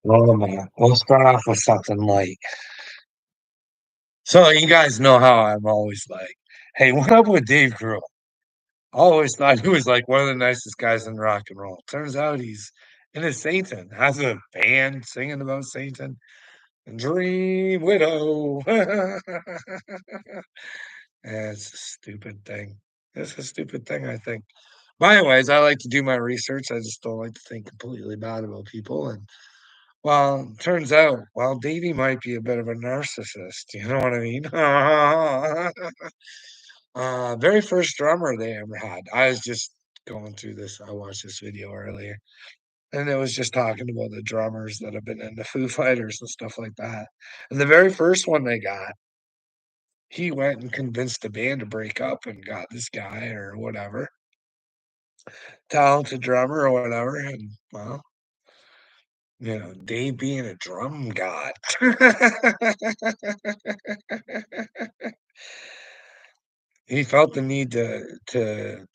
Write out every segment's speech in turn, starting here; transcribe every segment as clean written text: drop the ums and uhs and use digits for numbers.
Oh man, we'll start off with something light. So you guys know how I'm always like, "Hey, what up with Dave Grohl?" I always thought he was like one of the nicest guys in rock and roll. Turns out he's into Satan, has a band singing about Satan. Dream Widow. It's a stupid thing. It's a stupid thing, I think. But anyways, I like to do my research. I just don't like to think completely bad about people. And well, turns out, well, Davey might be a bit of a narcissist, you know what I mean? Very first drummer they ever had. I was just going through this. I watched this video earlier, and it was just talking about the drummers that have been in the Foo Fighters and stuff like that. And the very first one they got, he went and convinced the band to break up and got this guy or whatever, talented drummer or whatever. And well, Dave being a drum god. He felt the need to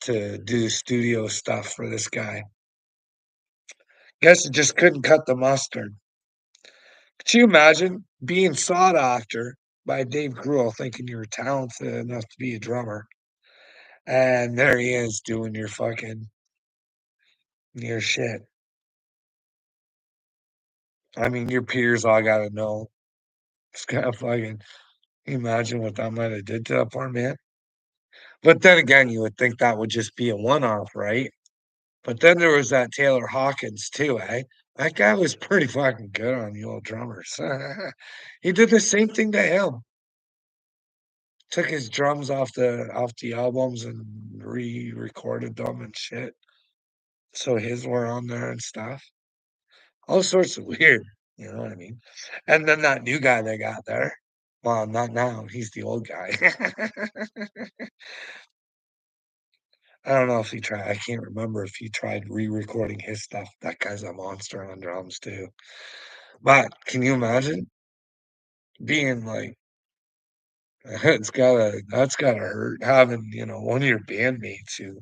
do studio stuff for this guy. Guess it just couldn't cut the mustard. Could you imagine being sought after by Dave Grohl thinking you were talented enough to be a drummer, and there he is doing your shit. I mean, your peers all gotta know. It's kind of fucking imagine what that might have did to that poor man. But then again, you would think that would just be a one-off, right? But then there was that Taylor Hawkins too, eh? That guy was pretty fucking good on the old drummers. He did the same thing to him. Took his drums off the albums and re-recorded them and shit. So his were on there and stuff. All sorts of weird, you know what I mean? And then that new guy they got there. Well, not now. He's the old guy. I don't know if he tried. I can't remember if he tried re-recording his stuff. That guy's a monster on drums too. But can you imagine being like, that's gotta hurt having, one of your bandmates who,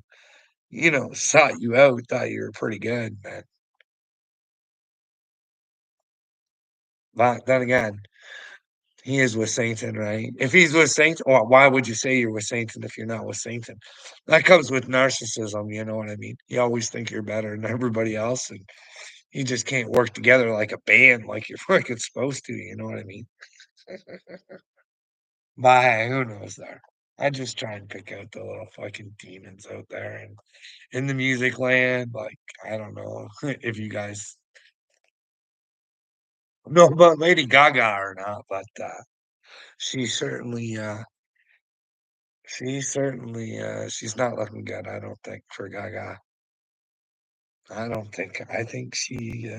sought you out, thought you were pretty good, man. But then again, he is with Satan, right? If he's with Satan, or why would you say you're with Satan if you're not with Satan? That comes with narcissism, you know what I mean? You always think you're better than everybody else, and you just can't work together like a band like you're fucking supposed to, you know what I mean? But hey, who knows there? I just try and pick out the little fucking demons out there and in the music land. Like, I don't know if you guys know about Lady Gaga or not, but she certainly, uh, she's not looking good. I don't think for Gaga. I don't think. I think she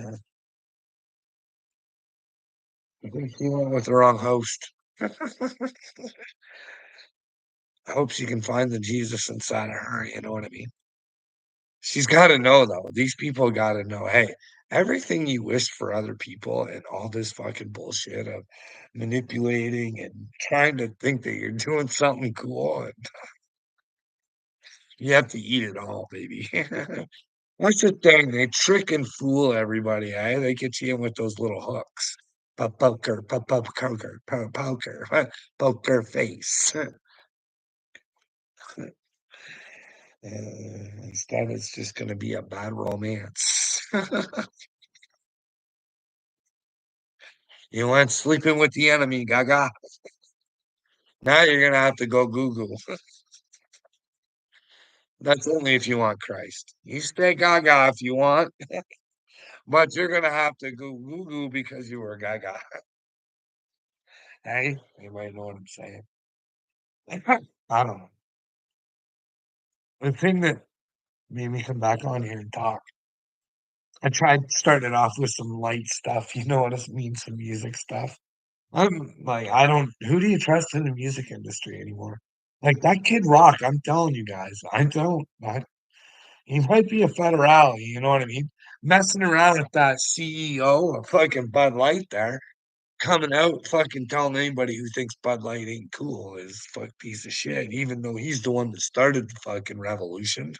went with the wrong host. I hope she can find the Jesus inside of her. You know what I mean? She's gotta know, though. These people gotta know, hey, everything you wish for other people and all this fucking bullshit of manipulating and trying to think that you're doing something cool, and you have to eat it all, baby. That's the thing, they trick and fool everybody, eh? They get you in with those little hooks. Poker, poker, poker, poker face. Instead, it's just gonna be a bad romance. You went sleeping with the enemy, Gaga. Now you're gonna have to go Google. That's only if you want Christ. You stay Gaga if you want, but you're gonna have to go Google because you were Gaga. Hey, you might know what I'm saying. I don't know. The thing that made me come back on here and talk, I tried starting off with some light stuff. You know what it means, some music stuff. I'm like, I don't. Who do you trust in the music industry anymore? Like that Kid Rock, I'm telling you guys, I don't. He might be a federale, you know what I mean? Messing around with that CEO of fucking Bud Light there, coming out fucking telling anybody who thinks Bud Light ain't cool is fuck piece of shit, even though he's the one that started the fucking revolution.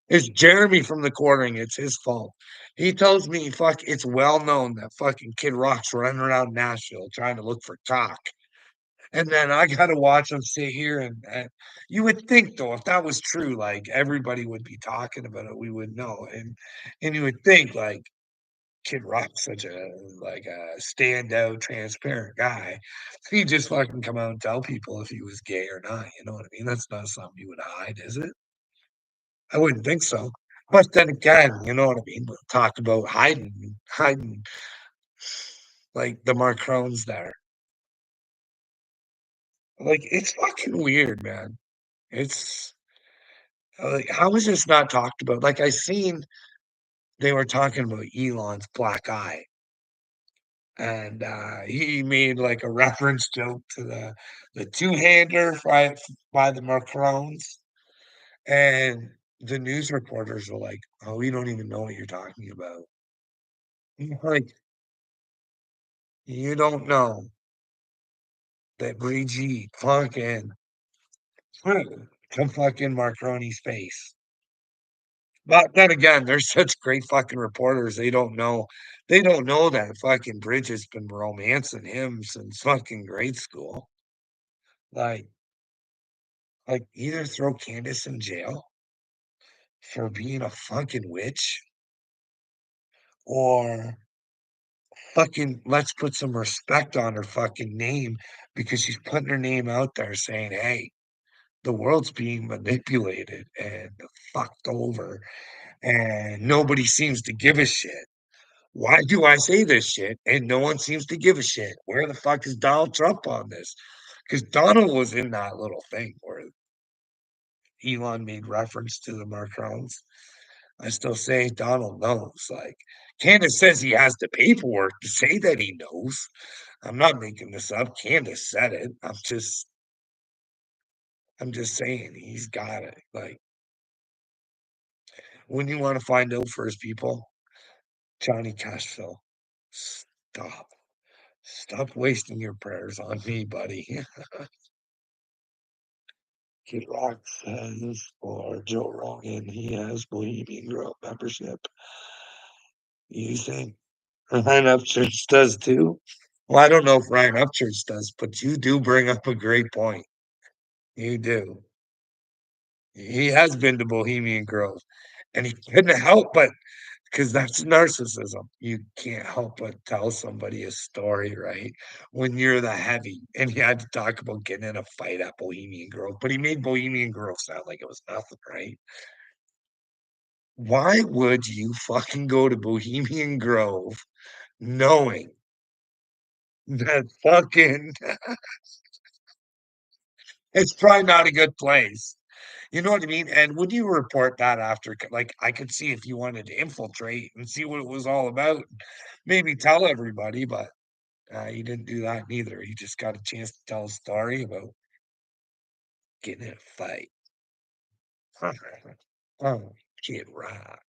It's Jeremy from the Quartering, it's his fault. He tells me, fuck, it's well known that fucking Kid Rock's running around Nashville trying to look for talk. And then I gotta watch him sit here and you would think though, if that was true, like everybody would be talking about it, we would know. And you would think like Kid Rock's such a like a standout, transparent guy. He'd just fucking come out and tell people if he was gay or not. You know what I mean? That's not something you would hide, is it? I wouldn't think so. But then again, you know what I mean? We talked about hiding like the Marcrones there. Like it's fucking weird, man. It's like how is this not talked about? Like I seen they were talking about Elon's black eye, and he made like a reference joke to the two-hander by the Macrones, and the news reporters were like, "Oh, we don't even know what you're talking about." Like you don't know that Brigitte fucking to fucking Marconi's face. But then again, they're such great fucking reporters. They don't know that fucking Bridge has been romancing him since fucking grade school. Like, like either throw Candace in jail for being a fucking witch, or fucking let's put some respect on her fucking name because she's putting her name out there saying, "Hey, the world's being manipulated and fucked over, and nobody seems to give a shit. Why do I say this shit and no one seems to give a shit? Where the fuck is Donald Trump on this?" Because Donald was in that little thing where Elon made reference to the Macrons. I still say Donald knows. Like Candace says he has the paperwork to say that he knows. I'm not making this up. Candace said it. I'm just saying he's got it. Like when you want to find out for his people, Johnny Cashville, stop. Stop wasting your prayers on me, buddy. Kid Rock says for Joe Rogan, he has Bohemian Grove membership. You think Ryan Upchurch does too? Well, I don't know if Ryan Upchurch does, but you do bring up a great point. You do. He has been to Bohemian Grove, and he couldn't help but because that's narcissism. You can't help but tell somebody a story, right? When you're the heavy, and he had to talk about getting in a fight at Bohemian Grove, but he made Bohemian Grove sound like it was nothing, right? Why would you fucking go to Bohemian Grove knowing that fucking it's probably not a good place? You know what I mean? And would you report that after? Like, I could see if you wanted to infiltrate and see what it was all about, maybe tell everybody, but he didn't do that neither. He just got a chance to tell a story about getting in a fight. Oh, Kid Rock.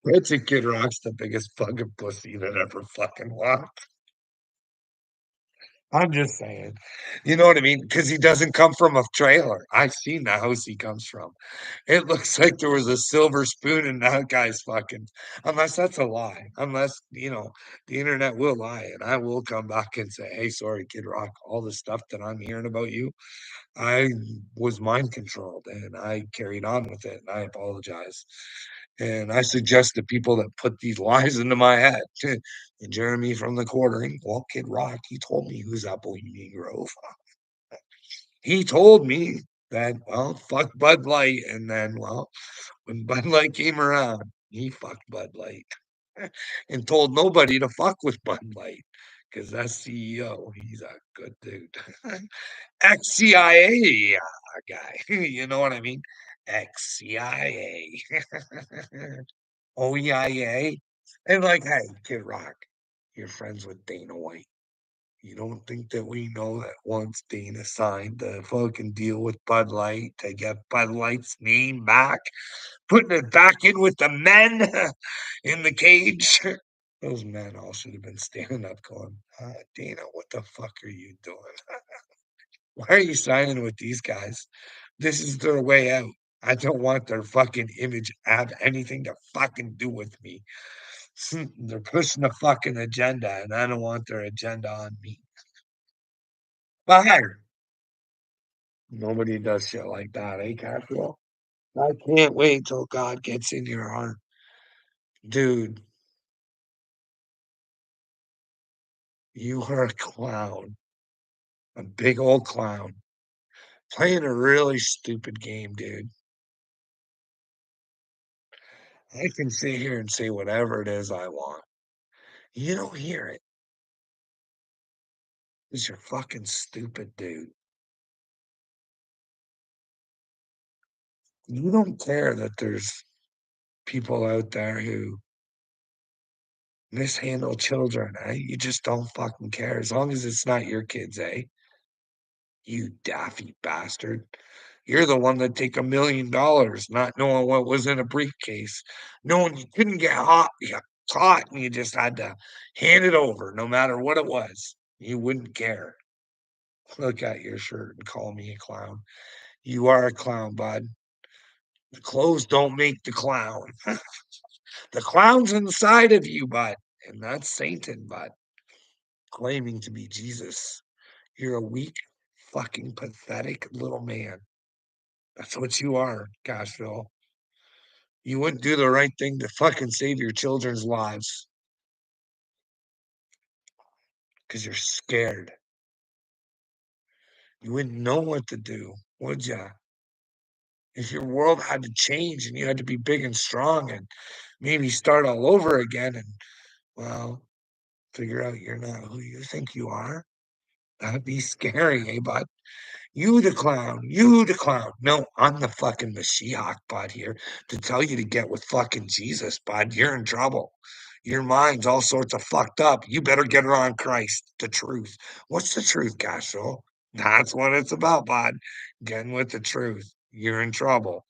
It's a Kid Rock's the biggest fucking pussy that ever fucking walked. I'm just saying. You know what I mean? Because he doesn't come from a trailer. I've seen the house he comes from. It looks like there was a silver spoon in that guy's fucking, unless that's a lie. Unless, the internet will lie and I will come back and say, hey, sorry, Kid Rock, all the stuff that I'm hearing about you, I was mind controlled and I carried on with it and I apologize. And I suggest to people that put these lies into my head, Jeremy from the Quartering, well, Kid Rock, he told me who's at Bohemian Grove. He told me that, well, fuck Bud Light. And then, well, when Bud Light came around, he fucked Bud Light and told nobody to fuck with Bud Light because that CEO, he's a good dude. Ex-CIA guy. You know what I mean? Ex-CIA. OEIA. And like, hey, Kid Rock, you're friends with Dana White. You don't think that we know that once Dana signed the fucking deal with Bud Light to get Bud Light's name back, putting it back in with the men in the cage? Those men all should have been standing up going, Dana, what the fuck are you doing? Why are you signing with these guys? This is their way out. I don't want their fucking image have anything to fucking do with me. They're pushing a fucking agenda, and I don't want their agenda on me. But hey, nobody does shit like that, eh, Casual? I can't wait till God gets in your heart. Dude, you are a clown, a big old clown, playing a really stupid game, dude. I can sit here and say whatever it is I want. You don't hear it 'cause you're fucking stupid, dude. You don't care that there's people out there who mishandle children, eh? You just don't fucking care as long as it's not your kids, eh? You daffy bastard. You're the one that take $1,000,000 not knowing what was in a briefcase, knowing you couldn't get caught and you just had to hand it over no matter what it was. You wouldn't care. Look at your shirt and call me a clown. You are a clown, bud. The clothes don't make the clown. The clown's inside of you, bud, and that's Satan, bud, claiming to be Jesus. You're a weak, fucking pathetic little man. That's what you are, Cashville. You wouldn't do the right thing to fucking save your children's lives because you're scared. You wouldn't know what to do, would ya? If your world had to change and you had to be big and strong and maybe start all over again and, well, figure out you're not who you think you are, that'd be scary, eh, bud? You the clown, you the clown. No, I'm the fucking Mashiach, bud, here to tell you to get with fucking Jesus, bud. You're in trouble. Your mind's all sorts of fucked up. You better get her on Christ, the truth. What's the truth, Castro? That's what it's about, bud. Getting with the truth. You're in trouble.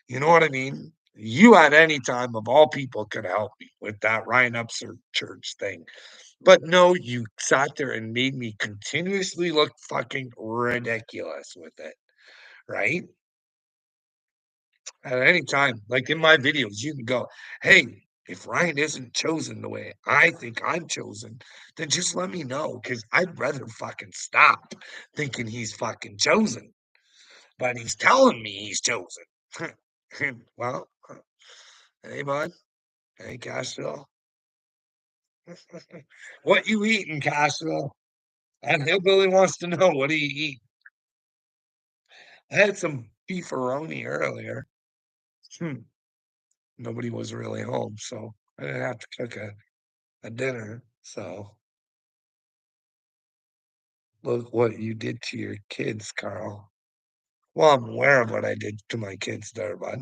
You know what I mean? You at any time of all people could help me with that Ryan Upser church thing. But no, you sat there and made me continuously look fucking ridiculous with it, right? At any time, like in my videos, you can go, hey, if Ryan isn't chosen the way I think I'm chosen, then just let me know because I'd rather fucking stop thinking he's fucking chosen. But he's telling me he's chosen. Well, hey, bud. Hey, Castro. What you eating, Castro? And Hillbilly wants to know, what do you eat? I had some beefaroni earlier. Hmm, nobody was really home, so I didn't have to cook a dinner. So look what you did to your kids, Carl. Well, I'm aware of what I did to my kids there, bud.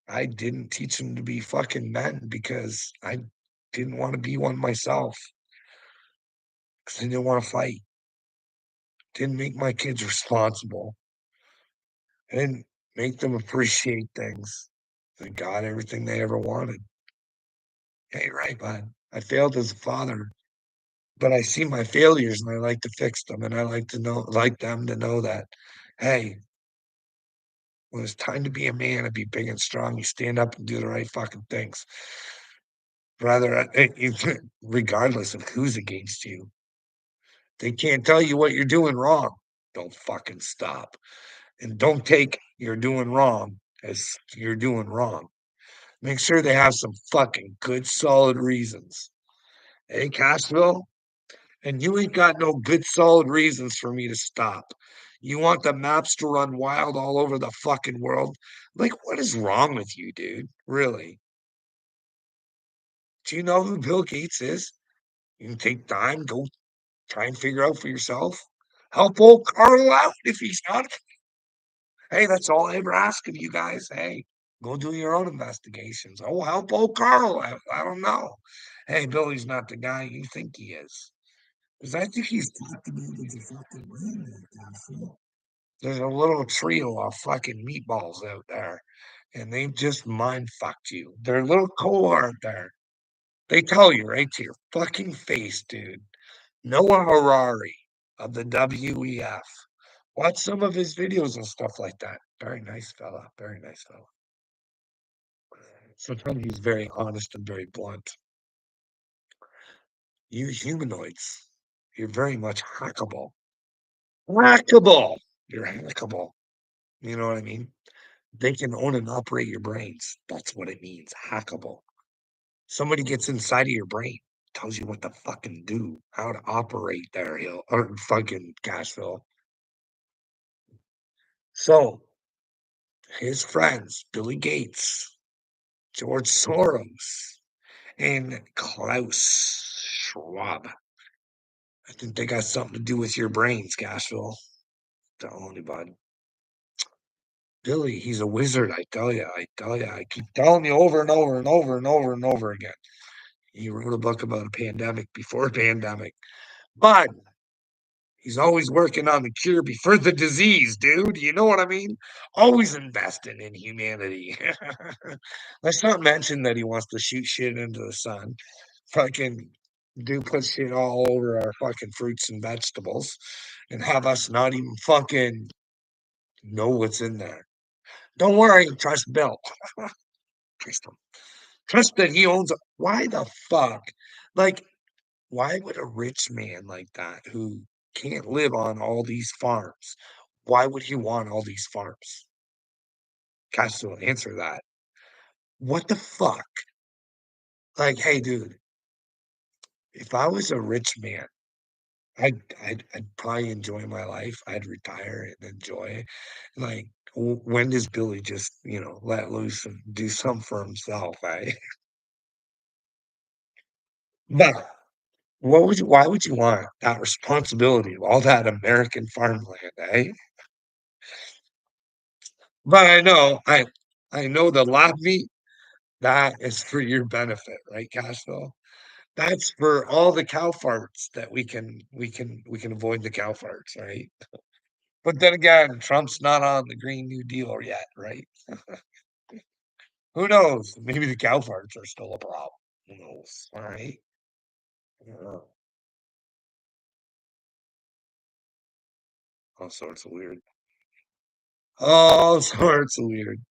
I didn't teach them to be fucking men because I didn't want to be one myself. Because I didn't want to fight. Didn't make my kids responsible. I didn't make them appreciate things. They got everything they ever wanted. Yeah, you're right, bud. I failed as a father, but I see my failures and I like to fix them and I like them to know that, hey, when it's time to be a man and be big and strong, you stand up and do the right fucking things. Rather, regardless of who's against you, they can't tell you what you're doing wrong. Don't fucking stop. And don't take you're doing wrong as you're doing wrong. Make sure they have some fucking good, solid reasons. Hey, Cashville? And you ain't got no good solid reasons for me to stop. You want the maps to run wild all over the fucking world? Like, what is wrong with you, dude? Really? Do you know who Bill Gates is? You can take time, go try and figure out for yourself. Help old Carl out if he's not. Hey, that's all I ever ask of you guys. Hey, go do your own investigations. Oh, help old Carl out. I don't know. Hey, Billy's not the guy you think he is. Because I think he's talking into the fucking room right now. There's a little trio of fucking meatballs out there, and they've just mind fucked you. They're a little cohort there. They tell you right to your fucking face, dude. Noah Harari of the WEF. Watch some of his videos and stuff like that. Very nice fella. Very nice fella. Sometimes he's very honest and very blunt. You humanoids, you're very much hackable. Hackable! You're hackable. You know what I mean? They can own and operate your brains. That's what it means. Hackable. Somebody gets inside of your brain, tells you what to fucking do, how to operate there, Hill or fucking Cashville. So his friends, Billy Gates, George Soros, and Klaus Schwab. I think they got something to do with your brains, Cashville. Telling you, bud. Billy, he's a wizard, I tell you. I tell you. I keep telling you over and over and over and over and over again. He wrote a book about a pandemic before a pandemic. But he's always working on the cure before the disease, dude. You know what I mean? Always investing in humanity. Let's not mention that he wants to shoot shit into the sun. Fucking put shit all over our fucking fruits and vegetables and have us not even fucking know what's in there. Don't worry, trust Bill. Trust him. Trust that he owns. Why the fuck? Like, why would a rich man like that who can't live on all these farms, why would he want all these farms? Castro, answer that. What the fuck? Like, hey, dude, if I was a rich man, I'd probably enjoy my life. I'd retire and enjoy. Like, when does Billy just, let loose and do something for himself, eh? But why would you want that responsibility of all that American farmland, eh? But I know the live meat, that is for your benefit, right, Cashville? That's for all the cow farts that we can avoid the cow farts, right? But then again, Trump's not on the Green New Deal yet, right? Who knows? Maybe the cow farts are still a problem. Who knows? All right. Yeah, all sorts of weird. All sorts of weird.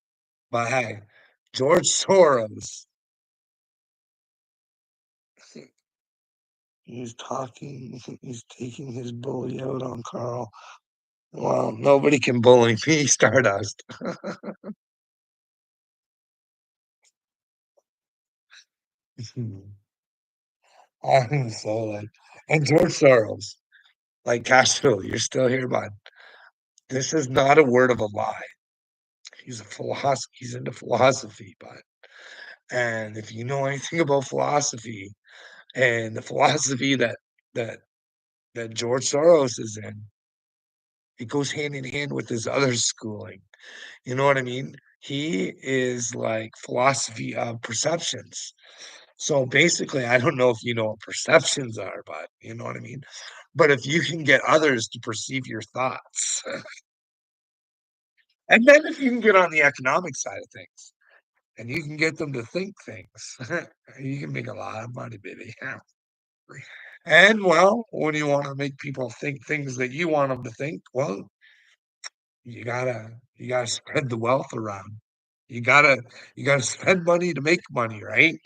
But hey, George Soros, he's talking, he's taking his bully out on Carl. Well, nobody can bully me, Stardust. I'm so like, and George Soros, like Castro, you're still here, bud. This is not a word of a lie. He's a philosophy. He's into philosophy, bud. And if you know anything about philosophy and the philosophy that that George Soros is in, it goes hand in hand with his other schooling. You know what I mean? He is like philosophy of perceptions. So basically, I don't know if you know what perceptions are, but you know what I mean? But if you can get others to perceive your thoughts, and then if you can get on the economic side of things and you can get them to think things, you can make a lot of money, baby. Yeah. And well, when you want to make people think things that you want them to think, well, you gotta spread the wealth around. You gotta you gotta spend money to make money, right?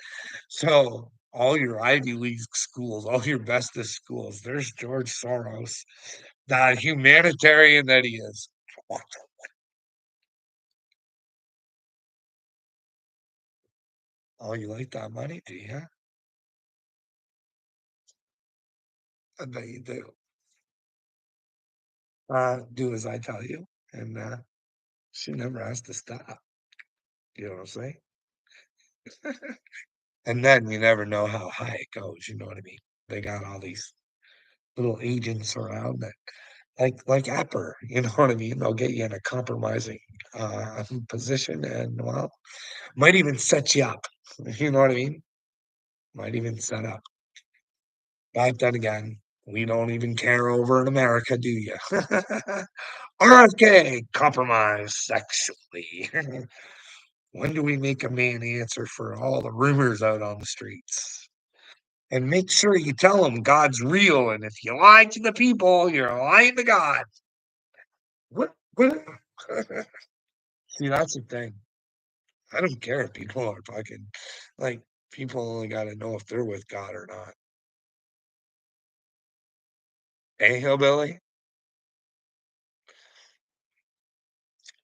So all your Ivy League schools, all your bestest schools, there's George Soros, the humanitarian that he is. Oh, you like that money, do you? I bet you do. Do as I tell you, and she never has to stop. You know what I'm saying? And then you never know how high it goes. You know what I mean? They got all these little agents around that, like Apper. You know what I mean? They'll get you in a compromising position, and well, might even set you up. You know what I mean? Might even set up. But then again, we don't even care over in America, do you? RFK, compromise sexually. When do we make a man answer for all the rumors out on the streets? And make sure you tell them God's real. And if you lie to the people, you're lying to God. What? See, that's the thing. I don't care if people are fucking like, people only gotta know if they're with God or not. Eh, hillbilly?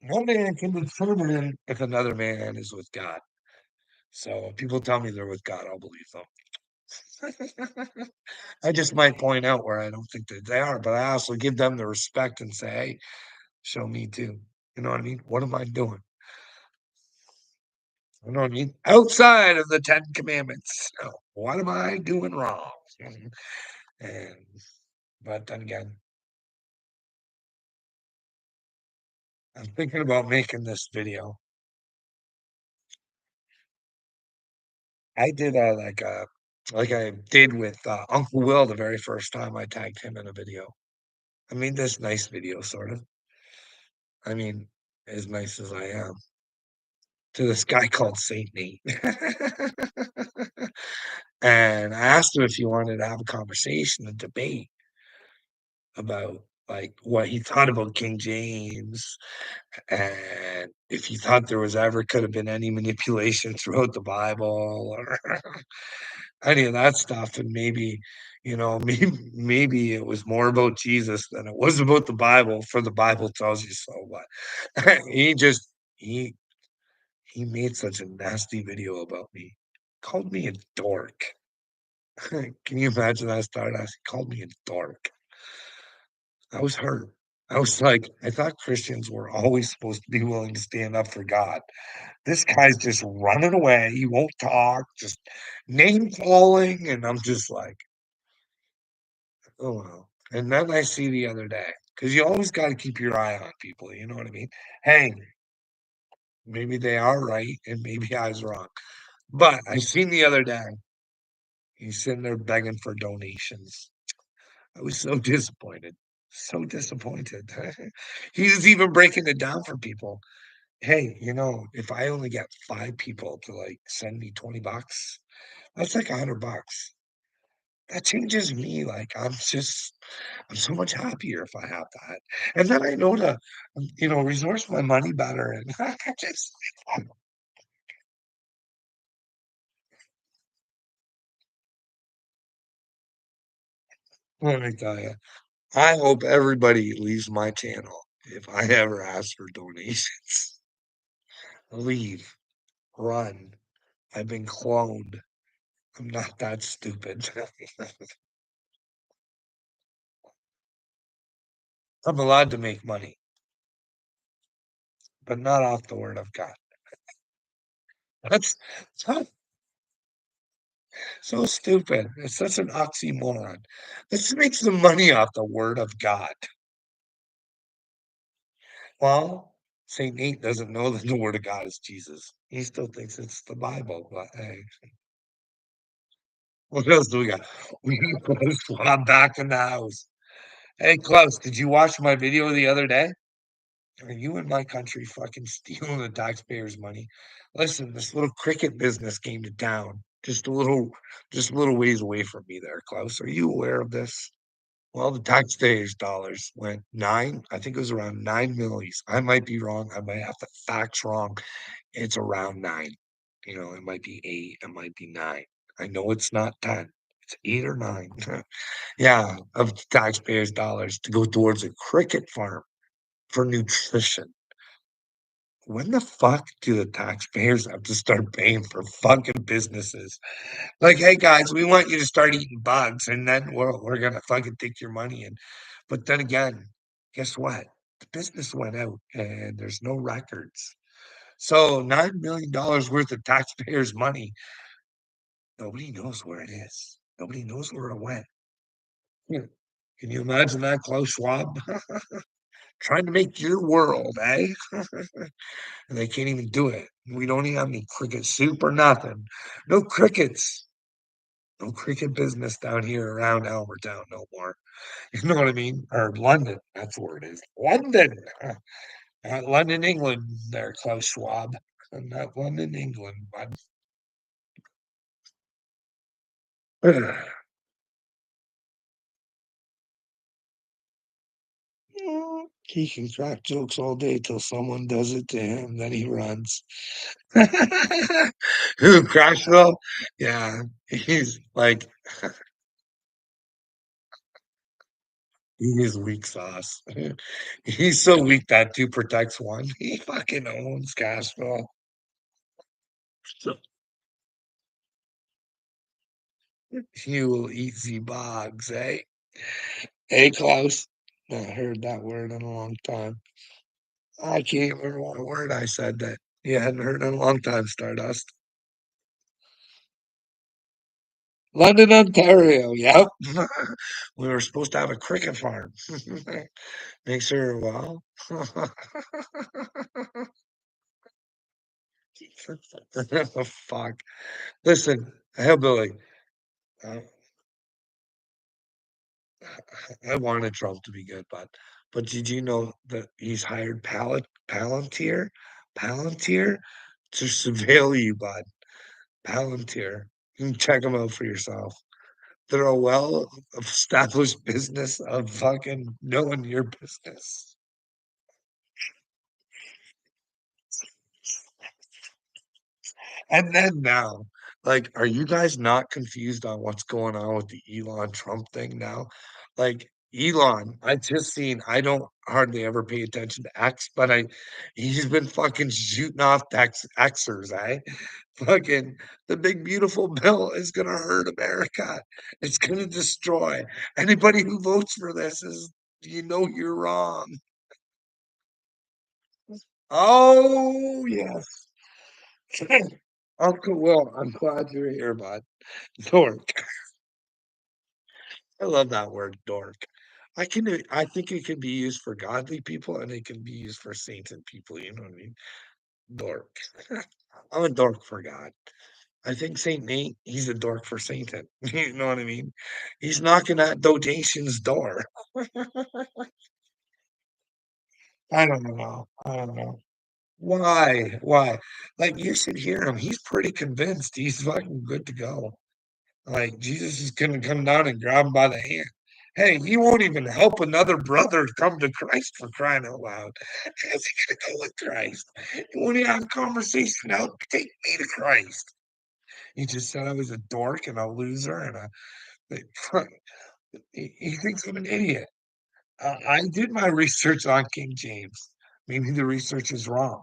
One man can determine if another man is with God. So if people tell me they're with God, I'll believe them. I just might point out where I don't think that they are, but I also give them the respect and say, "Hey, show me too." You know what I mean? What am I doing? You know what I mean? Outside of the 10 commandments. So, what am I doing wrong? And but then again, I'm thinking about making this video. I did like I did with Uncle Will the very first time I tagged him in a video. I made this nice video, sort of. I mean, as nice as I am, to this guy called Saint Nate. And I asked him if he wanted to have a conversation, a debate about like what he thought about King James and if he thought there was ever could have been any manipulation throughout the Bible or any of that stuff. And maybe, maybe it was more about Jesus than it was about the Bible, for the Bible tells you so. But he just he he made such a nasty video about me. Called me a dork. Can you imagine that stardust? He called me a dork. I was hurt. I was like, I thought Christians were always supposed to be willing to stand up for God. This guy's just running away. He won't talk, just name calling. And I'm just like, oh, well. And then I see the other day, because you always got to keep your eye on people. You know what I mean? Hey, maybe they are right and maybe I was wrong. But I seen the other day, he's sitting there begging for donations. I was so disappointed. So disappointed. He was even breaking it down for people. Hey, if I only get 5 people to like send me $20, that's like $100. That changes me. Like I'm so much happier if I have that. And then I know to, resource my money better. And I just, let me tell you, I hope everybody leaves my channel if I ever ask for donations. Leave, run. I've been cloned. I'm not that stupid. I'm allowed to make money, but not off the word of God. That's so, so stupid. It's such an oxymoron. Let's make some money off the word of God. Well, Saint Nate doesn't know that the word of God is Jesus. He still thinks it's the Bible. But hey, what else do we got? We got Klaus Schwab back in the house. Hey, Klaus, did you watch my video the other day? Are you in my country fucking stealing the taxpayers' money? Listen, this little cricket business came to town, just a little ways away from me there, Klaus. Are you aware of this? Well, the taxpayers' dollars went I think it was around 9 millies. I might be wrong. I might have the facts wrong. It's around nine. It might be eight, it might be nine. I know it's not 10. It's eight or nine. Yeah, of taxpayers' dollars to go towards a cricket farm for nutrition. When the fuck do the taxpayers have to start paying for fucking businesses? Like, hey guys, we want you to start eating bugs, and then we're gonna fucking take your money. And but then again, guess what? The business went out, and there's no records. So $9 million worth of taxpayers' money, nobody knows where it is. Nobody knows where it went. Hmm. Can you imagine that, Klaus Schwab? Trying to make your world, eh? And they can't even do it. We don't even have any cricket soup or nothing. No crickets. No cricket business down here around Albertown no more. You know what I mean? Or London. That's where it is. London. Not London, England, there, Klaus Schwab. Not London, England, bud. He can crack jokes all day till someone does it to him, then he runs. Who, Crashville? Yeah, he's like he is weak sauce. He's so weak that 2 protects 1. He fucking owns Cashville. So he will eat the bogs, eh? Hey, Klaus. Not heard that word in a long time. I can't remember what word I said that you hadn't heard in a long time, Stardust. London, Ontario. Yep. We were supposed to have a cricket farm. Make sure, well. Oh, fuck. Listen, Hillbilly, uh, I wanted Trump to be good, but did you know that he's hired Palantir to surveil you, bud? Palantir. You can check them out for yourself. They're a well-established business of fucking knowing your business. And then now, like, are you guys not confused on what's going on with the Elon Trump thing now? Like, Elon, I don't hardly ever pay attention to X, but he's been fucking shooting off Xers, eh? Fucking the big beautiful bill is gonna hurt America. It's gonna destroy anybody who votes for this is you're wrong. Oh yes. Uncle Will, I'm glad you're here, bud. Dork. I love that word, dork. I think it can be used for godly people and it can be used for saints and people, you know what I mean? Dork. I'm a dork for God. I think Saint Nate, he's a dork for Satan. You know what I mean? He's knocking at donations door. I don't know. I don't know. Why? Why? Like you should hear him. He's pretty convinced. He's fucking good to go. Like Jesus is gonna come down and grab him by the hand. Hey, he won't even help another brother come to Christ for crying out loud. How's he gonna go with Christ? He won't even have a conversation. Now take me to Christ. He just said I was a dork and a loser and he thinks I'm an idiot. I did my research on King James. Maybe the research is wrong.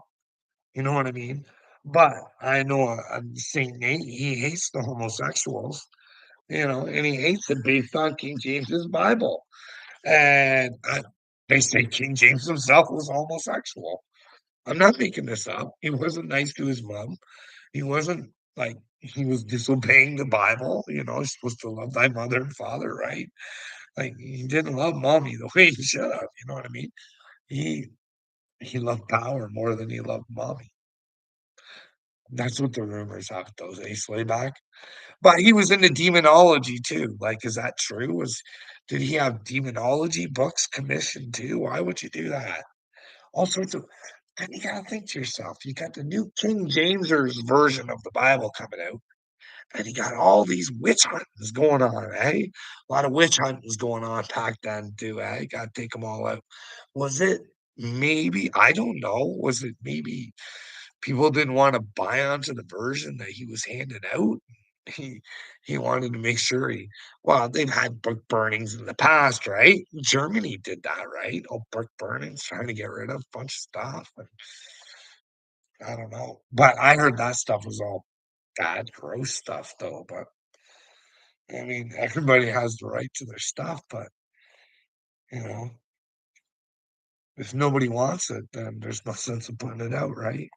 You know what I mean? But I know Saint Nate, he hates the homosexuals, and he hates it based on King James's Bible. And they say King James himself was homosexual. I'm not making this up. He wasn't nice to his mom. He wasn't like he was disobeying the Bible. You're supposed to love thy mother and father, right? Like he didn't love mommy the way he should have. You know what I mean? He he loved power more than he loved mommy. That's what the rumors have it, those A Slayback. But he was into demonology too. Like, is that true? Did he have demonology books commissioned too? Why would you do that? All sorts of then you gotta think to yourself, you got the new King James's version of the Bible coming out, and you got all these witch huntings going on, eh? A lot of witch huntings going on back then too, eh? Gotta take them all out. Was it maybe I don't know, was it maybe people didn't wanna buy onto the version that he was handing out? He he wanted to make sure they've had book burnings in the past, right? Germany did that, right? Oh, book burnings, trying to get rid of a bunch of stuff, and I don't know. But I heard that stuff was all bad, gross stuff, though, but, I mean, everybody has the right to their stuff, but, you know, if nobody wants it, then there's no sense of putting it out, right?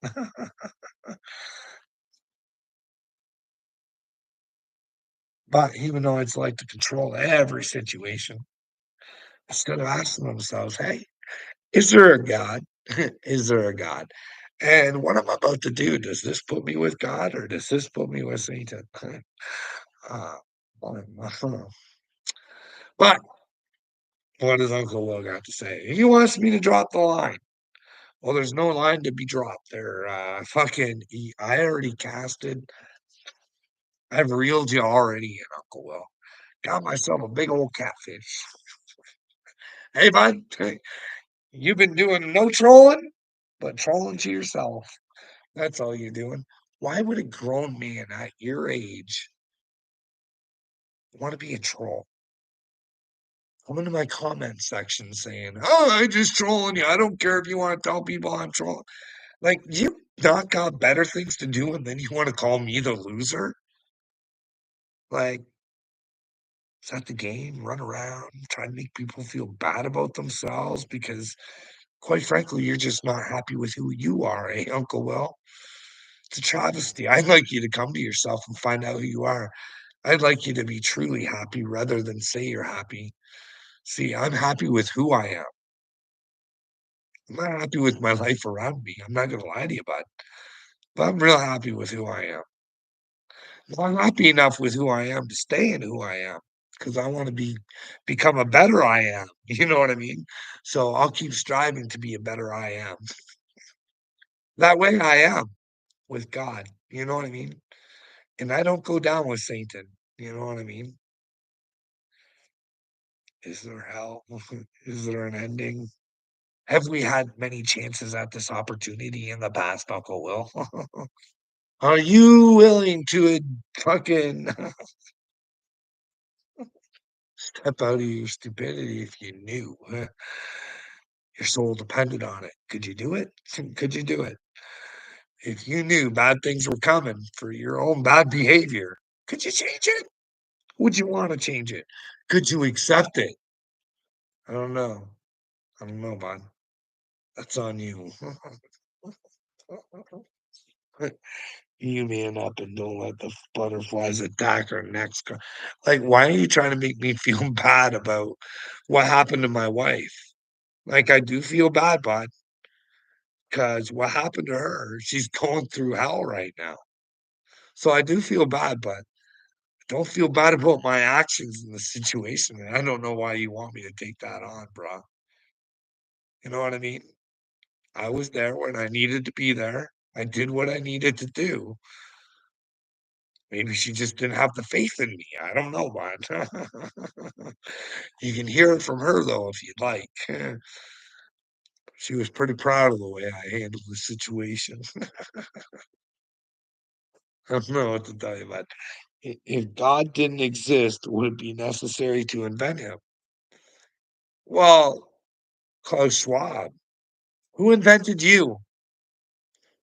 But even though it's like to control every situation, instead of asking themselves, "Hey, is there a God? Is there a God? And what I'm about to do, does this put me with God or does this put me with Satan?" Uh, but what does Uncle Will got to say? He wants me to drop the line. Well, there's no line to be dropped there. I already casted. I've reeled you already in, Uncle Will. Got myself a big old catfish. Hey, bud. You've been doing no trolling, but trolling to yourself. That's all you're doing. Why would a grown man at your age wanna be a troll? Come into my comment section saying, "Oh, I just trolling you. I don't care if you wanna tell people I'm trolling." Like, you not got better things to do, and then you wanna call me the loser? Like, is that the game? Run around, try to make people feel bad about themselves because, quite frankly, you're just not happy with who you are, eh, Uncle Will? It's a travesty. I'd like you to come to yourself and find out who you are. I'd like you to be truly happy rather than say you're happy. See, I'm happy with who I am. I'm not happy with my life around me. I'm not gonna lie to you, bud, but I'm real happy with who I am. I'm happy enough with who I am to stay in who I am because I wanna become a better I am, you know what I mean? So, I'll keep striving to be a better I am. That way I am with God, you know what I mean? And I don't go down with Satan, you know what I mean? Is there hell? Is there an ending? Have we had many chances at this opportunity in the past, Uncle Will? Are you willing to fucking step out of your stupidity if you knew your soul depended on it? Could you do it? Could you do it? If you knew bad things were coming for your own bad behavior, could you change it? Would you want to change it? Could you accept it? I don't know. I don't know, bud. That's on you. You man up and don't let the butterflies attack our necks. Like, why are you trying to make me feel bad about what happened to my wife? Like, I do feel bad, bud, because what happened to her, she's going through hell right now. So I do feel bad, but don't feel bad about my actions in the situation. And I don't know why you want me to take that on, bro. You know what I mean? I was there when I needed to be there. I did what I needed to do. Maybe she just didn't have the faith in me. I don't know, bud. You can hear it from her though if you'd like. She was pretty proud of the way I handled the situation. I don't know what to tell you, but if God didn't exist, would it be necessary to invent him? Well, Klaus Schwab. Who invented you?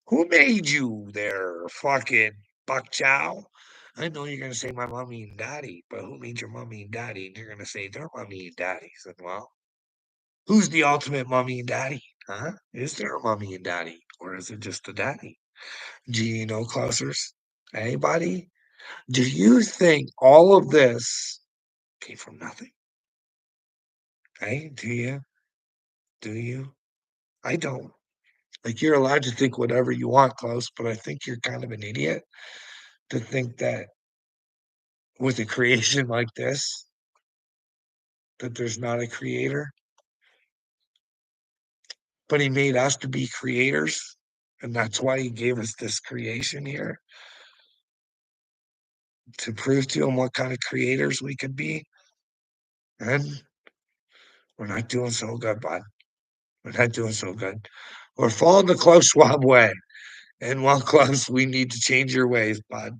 Who made you there, fucking Buck Chow? I know you're gonna say my mommy and daddy, but who made your mommy and daddy? And you're gonna say their mommy and daddy. I said, well, who's the ultimate mommy and daddy? Huh? Is there a mommy and daddy? Or is it just the daddy? Do you know, Klausers? Anybody? Do you think all of this came from nothing? Hey, do you? Do you? I don't. Like, you're allowed to think whatever you want, Klaus, but I think you're kind of an idiot to think that with a creation like this, that there's not a creator, but he made us to be creators, and that's why he gave us this creation here to prove to him what kind of creators we could be, and we're not doing so good, bud. We're not doing so good. We're following the Klaus Schwab way, and while Klaus, we need to change your ways, bud.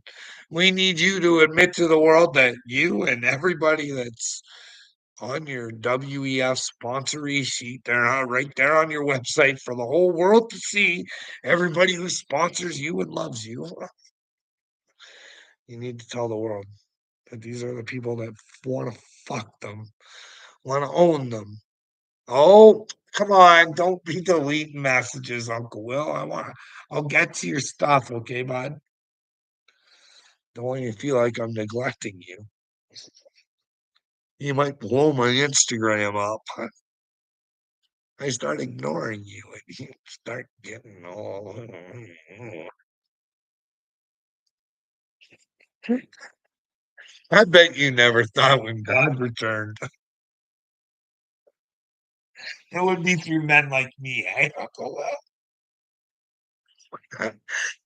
We need you to admit to the world that you and everybody that's on your WEF sponsory sheet there, right there on your website for the whole world to see, everybody who sponsors you and loves you. You need to tell the world that these are the people that want to fuck them, want to own them. Oh, come on, don't be deleting messages, Uncle Will. I'll get to your stuff, okay, bud? Don't want you to feel like I'm neglecting you. You might blow my Instagram up. I start ignoring you and you start getting all I bet you never thought when God returned it would be through men like me, eh, Uncle Will?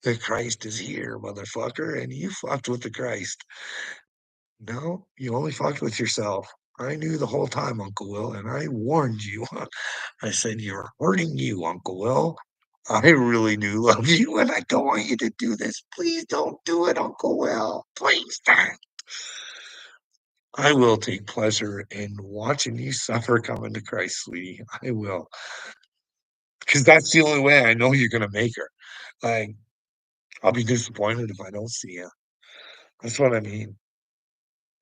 The Christ is here, motherfucker, and you fucked with the Christ. No, you only fucked with yourself. I knew the whole time, Uncle Will, and I warned you. I said, "You're hurting you, Uncle Will. I really do love you, and I don't want you to do this. Please don't do it, Uncle Will. Please don't." I will take pleasure in watching you suffer coming to Christ, sweetie. I will, because that's the only way I know you're gonna make her. Like, I'll be disappointed if I don't see you. That's what I mean.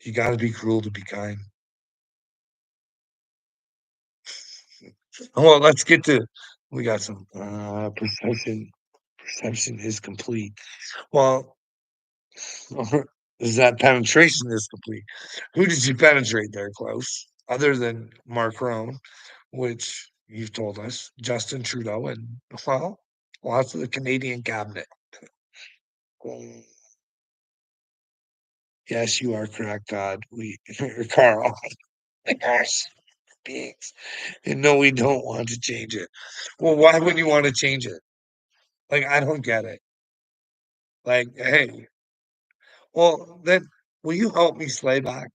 You gotta be cruel to be kind. Well, let's get to we got some, perception is complete. Well, is that penetration is complete. Who did you penetrate there, Close? Other than Macron, which you've told us, Justin Trudeau, and, well, lots of the Canadian cabinet. Mm, yes, you are correct, God. We Carl, gosh, beings. And no, we don't want to change it. Well, why would you want to change it? Like, I don't get it. Like, hey, well, then will you help me slay back?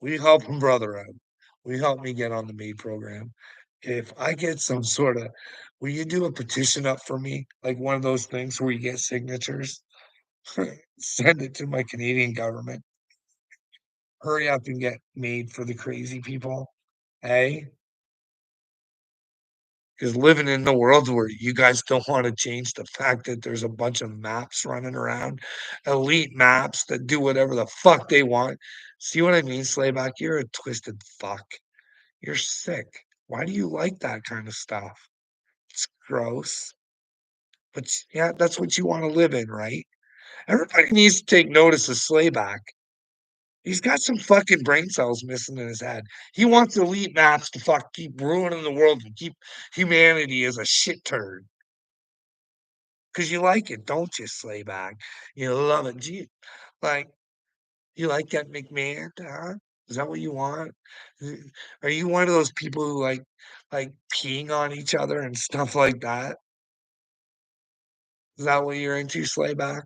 Will you help a brother out? Will you help me get on the MAID program? If I get some sorta will you do a petition up for me? Like one of those things where you get signatures? Send it to my Canadian government. Hurry up and get MAID for the crazy people. Hey, because living in the world where you guys don't wanna change the fact that there's a bunch of maps running around, elite maps that do whatever the fuck they want. See what I mean, Slayback? You're a twisted fuck. You're sick. Why do you like that kind of stuff? It's gross. But yeah, that's what you wanna live in, right? Everybody needs to take notice of Slayback. He's got some fucking brain cells missing in his head. He wants elite maps to keep ruining the world and keep humanity as a shit turd. 'Cause you like it, don't you, Slayback? You love it. Like, you like that McMahon, huh? Is that what you want? Uh, Are you one of those people who like peeing on each other and stuff like that? Is that what you're into, Slayback?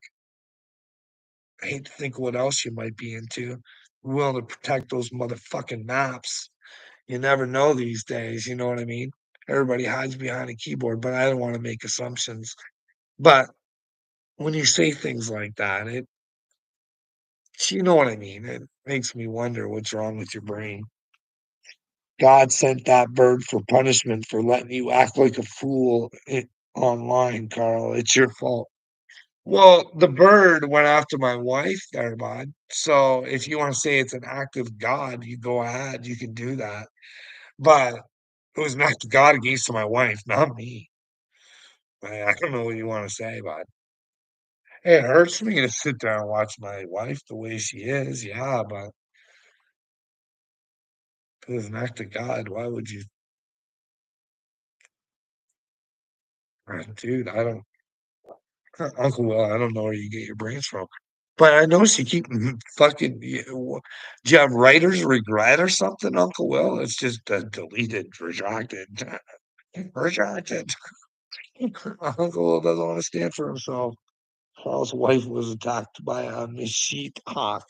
I hate to think what else you might be into. Willing to protect those motherfucking maps. You never know these days, you know what I mean? Everybody hides behind a keyboard, but I don't wanna make assumptions. But when you say things like that, you know what I mean? It makes me wonder what's wrong with your brain. God sent that bird for punishment for letting you act like a fool online, Carl. It's your fault. Well, the bird went after my wife there, bud. So if you want to say it's an act of God, you go ahead. You can do that. But it was an act of God against my wife, not me. I don't know what you want to say, bud. Hey, it hurts me to sit there and watch my wife the way she is. Yeah, but if it was an act of God, why would you dude, I don't Uncle Will, I don't know where you get your brains from. But I noticed you keep fucking do you have writer's regret or something, Uncle Will? It's just, deleted, retracted, retracted. Uncle Will doesn't wanna stand for himself. Carl's wife was attacked by a mesquite hawk.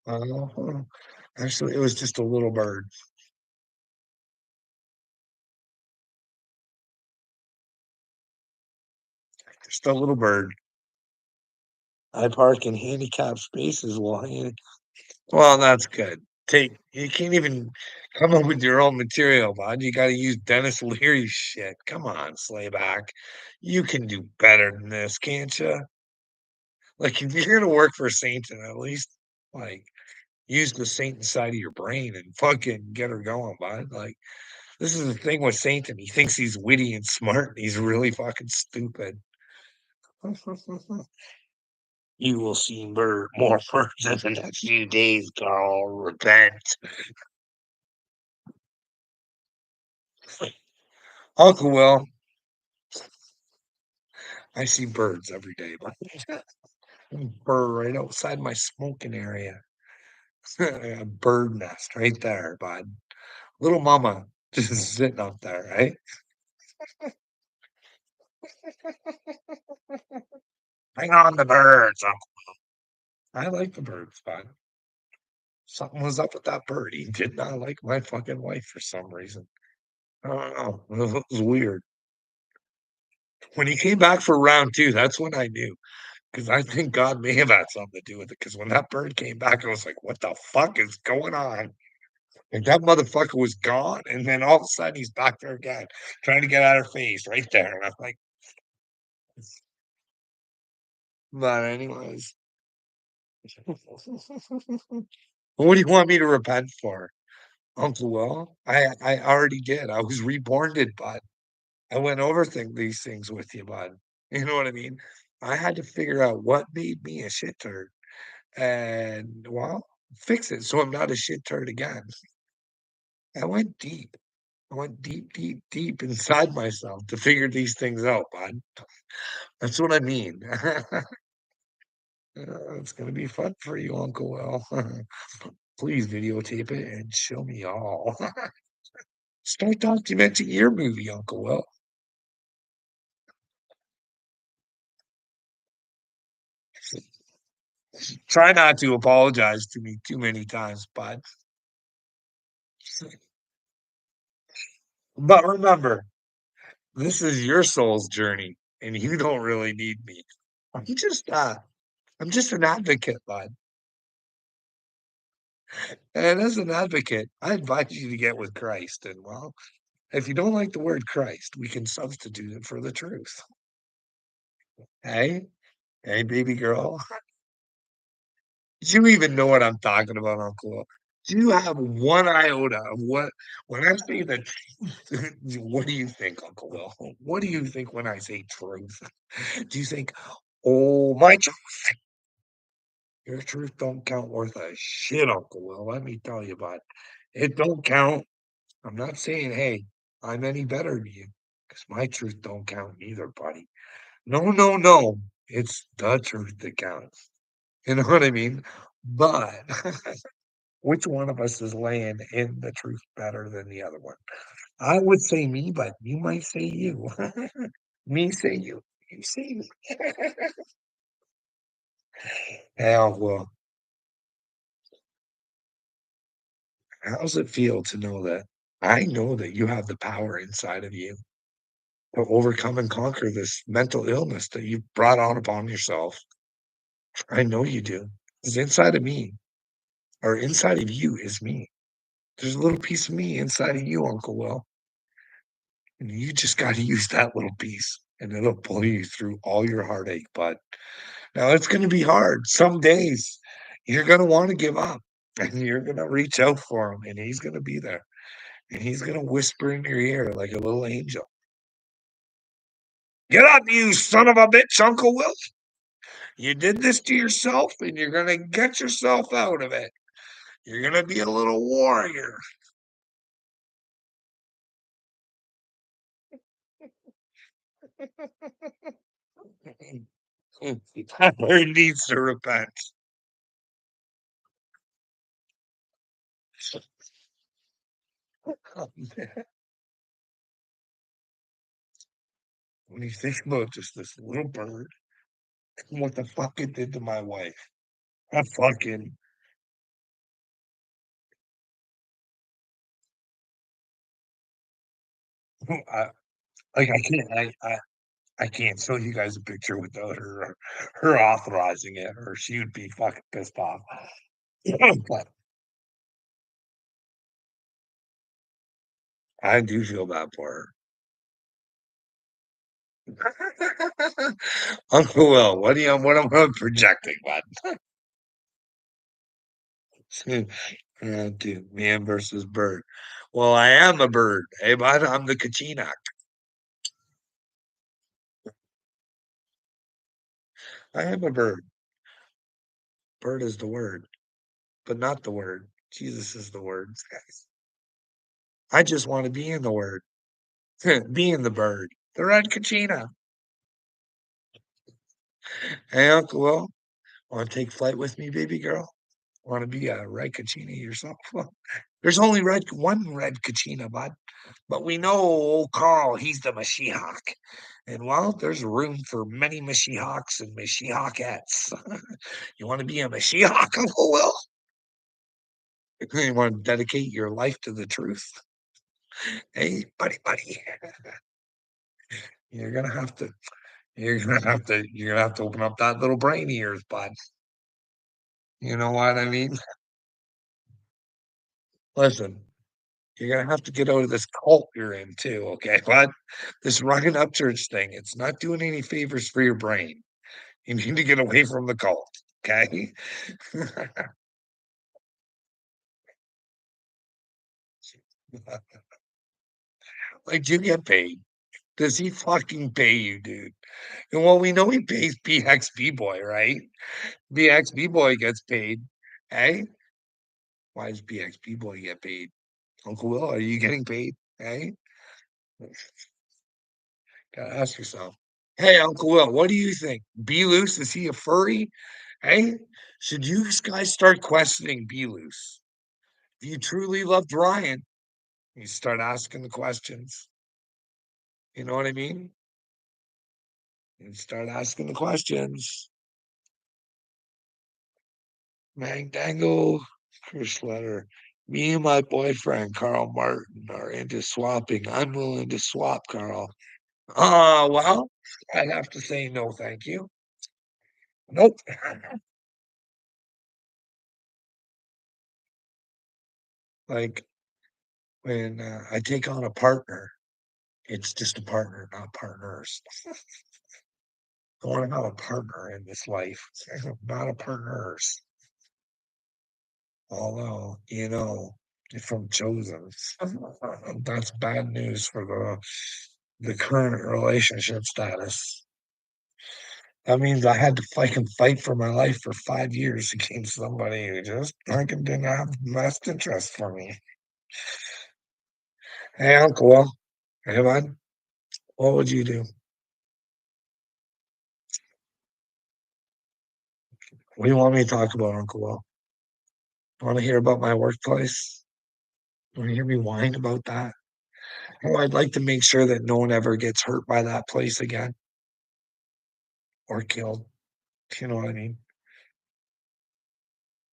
Uh Actually, it was just a little bird, just a little bird. I park in handicapped spaces while well, that's good. Take you can't even come up with your own material, bud. You gotta use Dennis Leary shit. Come on, Slayback. You can do better than this, can't you? Like, if you're gonna work for Satan, at least, like, use the Satan side of your brain and fucking get her going, bud. Like, this is the thing with Satan. He thinks he's witty and smart, and he's really fucking stupid. You will see more birds in the next few days, Carl. Repent. Uncle Will, I see birds every day, but bird right outside my smoking area. A bird nest right there, bud. Little mama just sitting up there, right? Bring on the birds. I like the birds, bud. Something was up with that bird. He did not like my fucking wife for some reason. I don't know. It was weird. When he came back for round 2, that's when I knew, because I think God may have had something to do with it. Because when that bird came back, I was like, "What the fuck is going on?" Like, that motherfucker was gone, and then all of a sudden, he's back there again, trying to get at her face right there, and I'm like, but anyways. What do you want me to repent for? Uncle Will? I already did. I was reborn, bud. I went over these things with you, bud. You know what I mean? I had to figure out what made me a shit turd and, well, fix it so I'm not a shit turd again. I went deep. I went deep, deep, deep inside myself to figure these things out, bud. That's what I mean. It's gonna be fun for you, Uncle Will. Please videotape it and show me all. Start documenting your movie, Uncle Will. Try not to apologize to me too many times, bud. But remember, this is your soul's journey, and you don't really need me. I'm just, uh, I'm just an advocate, bud. And as an advocate, I advise you to get with Christ. And well, if you don't like the word Christ, we can substitute it for the truth. Hey, hey, baby girl. Do you even know what I'm talking about, Uncle? Do you have one iota of what when I say the truth, what do you think, Uncle Will? What do you think when I say truth? Do you think, oh my your truth don't count worth a shit, Uncle Will. Let me tell you, bud. It don't count. I'm not saying, hey, I'm any better than you, because my truth don't count either, buddy. No, no, no. It's the truth that counts. You know what I mean? But which one of us is laying in the truth better than the other one? I would say me, but you might say you. Me say you. You say me. Hell, well, how's it feel to know that I know that you have the power inside of you to overcome and conquer this mental illness that you've brought on upon yourself? I know you do. Because inside of me, or inside of you, is me. There's a little piece of me inside of you, Uncle Will. And you just got to use that little piece, and it'll pull you through all your heartache. But now it's going to be hard. Some days you're going to want to give up, and you're going to reach out for him, and he's going to be there. And he's gonna whisper in your ear like a little angel. Get up, you son of a bitch, Uncle Will. You did this to yourself and you're gonna get yourself out of it. You're gonna be a little warrior. Tyler needs to repent. When you think about just this little bird and what the fuck it did to my wife. I fucking I I can't show you guys a picture without her authorizing it, or she would be fucking pissed off. But I do feel bad for her. Uncle Will, what am I projecting, bud? Dude, man versus bird. Well, I am a bird. Hey, bud, I'm the Kachina. I am a bird. Bird is the word, but not the word. Jesus is the word. I just want to be in the word. Be in the bird. The red Kachina. Hey, Uncle Will, want to take flight with me, baby girl? Want to be a red Kachina yourself? There's only one red Kachina, bud. But we know old Carl, he's the Mashiach. And well, there's room for many Mashiachs and Mashiachettes. You want to be a Mashiach, Uncle Will? You want to dedicate your life to the truth? Hey, buddy, you're gonna have to you're gonna have to open up that little brain of yours, bud. You know what I mean? Listen, you're gonna have to get out of this cult you're in too, okay, bud? This running up church thing, it's not doing any favors for your brain. You need to get away from the cult, okay? Like, you get paid. Does he fucking pay you, dude? And well, we know he pays BXB Boy, right? BXB Boy gets paid. Hey, why does BXB Boy get paid? Uncle Will, are you getting paid? Hey, gotta ask yourself. Hey, Uncle Will, what do you think? Be Loose, is he a furry? Hey, should you guys start questioning Be Loose? If you truly loved Ryan, you start asking the questions. You know what I mean? You start asking the questions. Magdangle, first letter. Me and my boyfriend, Carl Martin, are into swapping. I'm willing to swap, Carl. Well, I'd have to say no, thank you. Nope. Like when I take on a partner, it's just a partner, not partners. I want to have a partner in this life, not a partners. Although, if I'm chosen, that's bad news for the current relationship status. That means I had to fucking fight for my life for 5 years against somebody who just fucking didn't have the best interest for me. Hey, Uncle Will. Hey, bud. What would you do? What do you want me to talk about, Uncle Will? Want to hear about my workplace? Want to hear me whine about that? Oh, I'd like to make sure that no one ever gets hurt by that place again or killed. You know what I mean?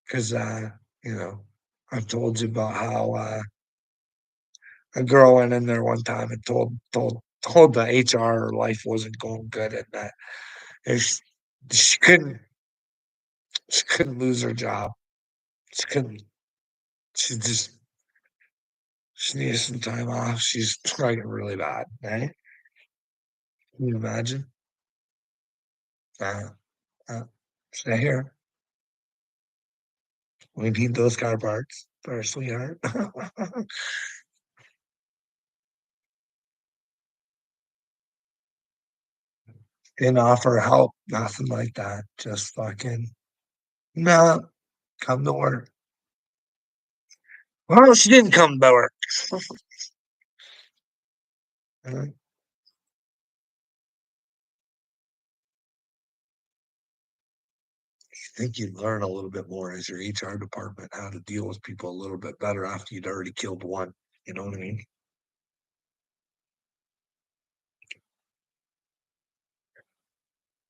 Because, you know, I've told you about how a girl went in there one time and told the HR life wasn't going good and that if she couldn't she couldn't lose her job. She couldn't. She just she needed some time off. She's trying really bad. Right? Can you imagine? Uh, uh, Stay here. We need those car parts for our sweetheart. Didn't offer help, nothing like that. Just fucking no, come to work. Well, she didn't come to work. I think you'd learn a little bit more as your HR department how to deal with people a little bit better after you'd already killed one. You know what I mean?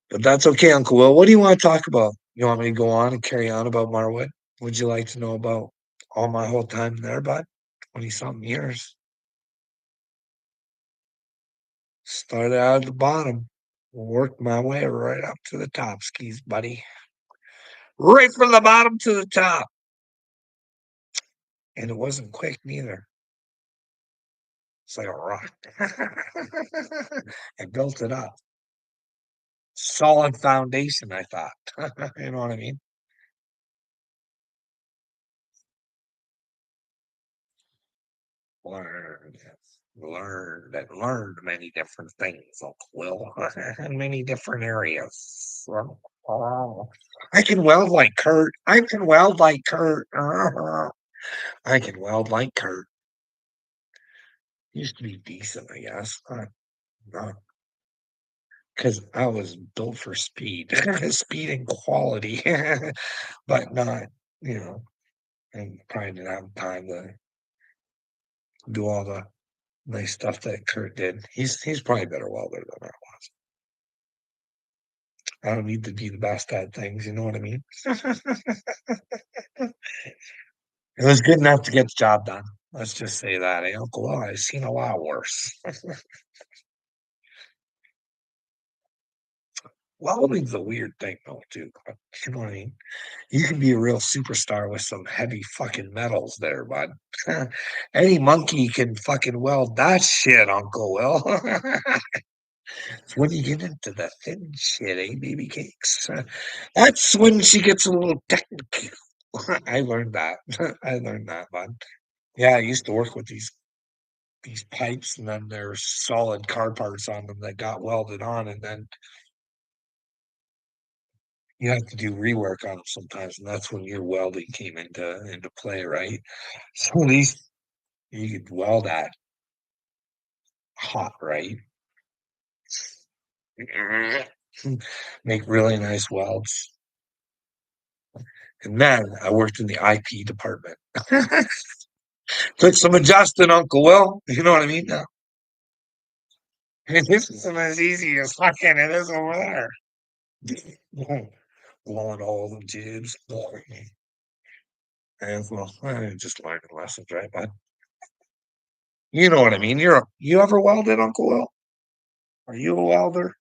But that's okay, Uncle Will. What do you want to talk about? You want me to go on and carry on about Marwood? Would you like to know about all my whole time there, bud? 20 something years. Started out at the bottom, worked my way right up to the top skis, buddy. Right from the bottom to the top. And it wasn't quick neither. It's like a rock. I built it up. Solid foundation, I thought. You know what I mean? Learned, learned, and learned many different things, Uncle Will, in many different areas. Oh, I can weld like Kurt. I can weld like Kurt. I can weld like Kurt. Used to be decent, I guess. Not because I was built for speed, speed and quality, but not, you know, and probably didn't have time to do all the nice stuff that Kurt did. He's probably a better welder than I was. I don't need to be the best at things, you know what I mean? It was good enough to get the job done. Let's just say that, eh, Uncle Will, I've seen a lot worse. Welding's a weird thing though, too, you know what I mean? You can be a real superstar with some heavy fucking metals there, bud. Any monkey can fucking weld that shit, Uncle Will. It's when you get into the thin shit, eh, baby cakes? That's when she gets a little technical. I learned that. I learned that, bud. Yeah, I used to work with these pipes, and then there's solid car parts on them that got welded on, and then you have to do rework on them sometimes, and that's when your welding came into play, right? So at least you could weld at hot, right? Make really nice welds. And then I worked in the IP department. Took some adjusting, Uncle Will. You know what I mean? Now, this isn't as easy as fucking it is over there. Blowing holes and tubes. And well, I just learning lessons, right, bud? You know what I mean? You ever welded, Uncle Will? Are you a welder?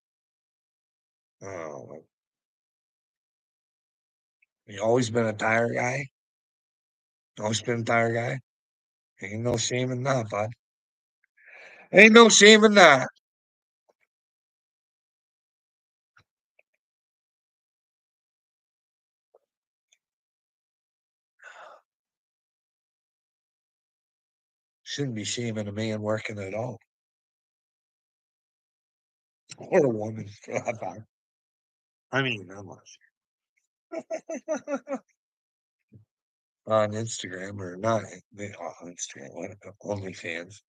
Oh, you always been a tire guy? Always been a tire guy? Ain't no shame in that, bud. Ain't no shame in that. Shouldn't be shaming a man working at all. Or a woman for that fact. I mean, I'm not on Instagram or not on Instagram, what OnlyFans.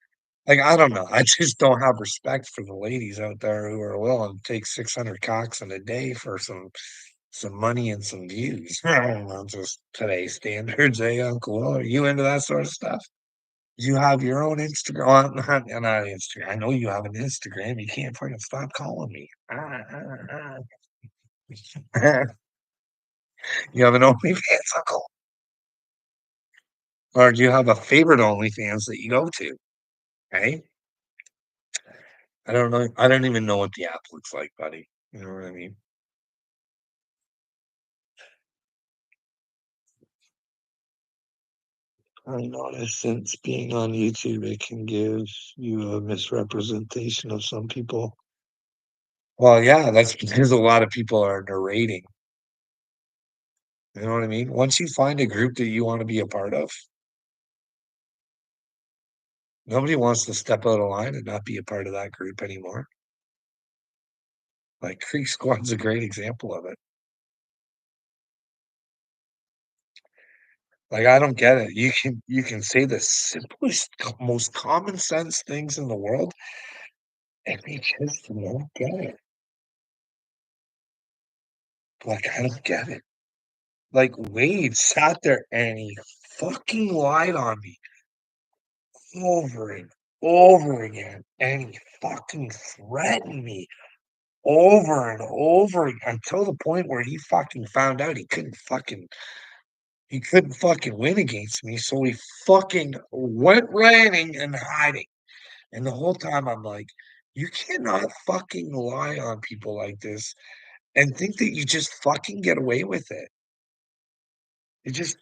Like, I don't know. I just don't have respect for the ladies out there who are willing to take 600 cocks in a day for some money and some views. I don't know, just today's standards, eh, Uncle Will? Are you into that sort of stuff? You have your own Instagram. Well, not Instagram. I know you have an Instagram. You can't fucking stop calling me. You have an OnlyFans, Uncle? Or do you have a favorite OnlyFans that you go to? Hey, I don't know. I don't even know what the app looks like, buddy. You know what I mean? I noticed since being on YouTube, it can give you a misrepresentation of some people. Well, yeah, that's because a lot of people are narrating. You know what I mean? Once you find a group that you want to be a part of, nobody wants to step out of line and not be a part of that group anymore. Like Creek Squad's a great example of it. Like I don't get it. You can say the simplest, most common sense things in the world, and they just won't get it. Like I don't get it. Like Wade sat there and he fucking lied on me over and over again, and he fucking threatened me over and over until the point where he fucking found out he couldn't fucking win against me, so he fucking went ranting and hiding. And the whole time I'm like, you cannot fucking lie on people like this and think that you just fucking get away with it. It just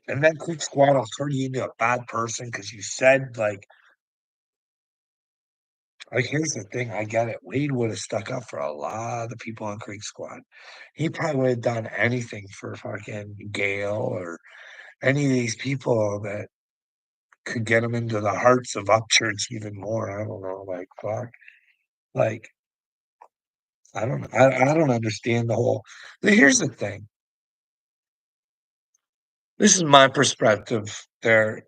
and then Quick Squad will turn you into a bad person because you said like here's the thing, I get it. Wade would have stuck up for a lot of people on Creek Squad. He probably would have done anything for fucking Gail or any of these people that could get him into the hearts of Upchurch even more. I don't know, like fuck. Like I don't know. I don't understand the whole but here's the thing. This is my perspective there,